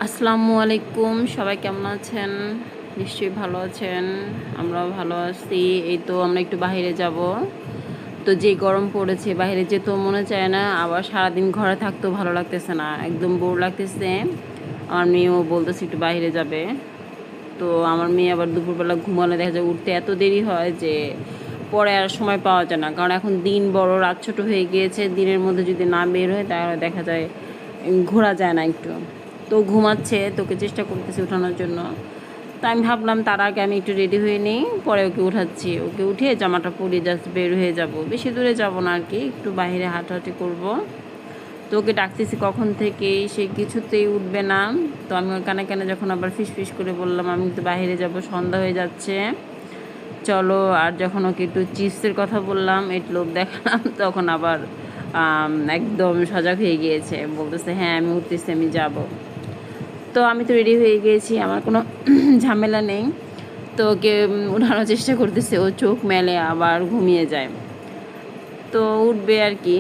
আসসালামু আলাইকুম, সবাই কেমন আছেন? নিশ্চয়ই ভালো আছেন। আমরাও ভালো আছি। এই তো আমরা একটু বাইরে যাব। তো যে গরম পড়েছে বাইরে যেতেও মনে চায় না, আবার সারাদিন ঘরে থাকতেও ভালো লাগতেছে না, একদম বোর লাগতেছে। আমার মেয়েও বলতেছে একটু বাইরে যাবে। তো আমার মেয়ে আবার দুপুরবেলা ঘুমালে দেখা যায় উঠতে এত দেরি হয় যে পরে আর সময় পাওয়া যায় না, কারণ এখন দিন বড় রাত ছোট হয়ে গিয়েছে। দিনের মধ্যে যদি না বের হয় তাহলে দেখা যায় ঘোরা যায় না একটু। তো ঘুমাচ্ছে, তোকে চেষ্টা করতেছি ওঠানোর জন্য। তা আমি ভাবলাম তার আগে আমি একটু রেডি হয়ে নিই, পরে ওকে উঠাচ্ছি। ওকে উঠিয়ে জামাটা পরিয়ে জাস্ট বের হয়ে যাব, বেশি দূরে যাব না আর কি, একটু বাইরে হাঁটাহাঁটি করব। তো ওকে ডাকতেছি কখন থেকেই, সে কিছুতেই উঠবে না। তো আমি ওর কানে কানে যখন আবার ফিস করে বললাম আমি তো বাইরে যাব, সন্ধ্যা হয়ে যাচ্ছে, চলো। আর যখন ওকে একটু চিপসের কথা বললাম, একটু লোভ দেখালাম, তখন আবার একদম সজাগ হয়ে গিয়েছে, বলতেছে হ্যাঁ আমি উঠতেছি, আমি যাব। তো আমি তো রেডি হয়ে গিয়েছি, আমার কোনো ঝামেলা নেই। তো ওকে উঠানোর চেষ্টা করতেছে, ও চোখ মেলে আবার ঘুমিয়ে যায়। তো উঠবে আর কি।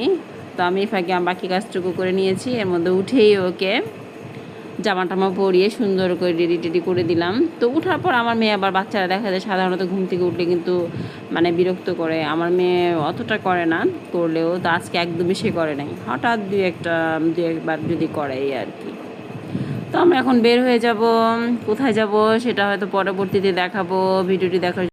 তো আমি ফাঁকে বাকি কাজটুকু করে নিয়েছি, এর মধ্যে উঠেই ওকে জামা টামা পরিয়ে সুন্দর করে রেডি টেডি করে দিলাম। তো ওঠার পর আমার মেয়ে, আবার বাচ্চারা দেখা যায় সাধারণত ঘুম থেকে উঠলে কিন্তু মানে বিরক্ত করে, আমার মেয়ে অতটা করে না, করলেও তো আজকে একদমই সে করে নাই, হঠাৎ দু একবার যদি করে এই আর কি। তো আমরা এখন বের হয়ে যাব, কোথায় যাব সেটা হয়তো পরবর্তীতে দেখাবো। ভিডিওটি দেখার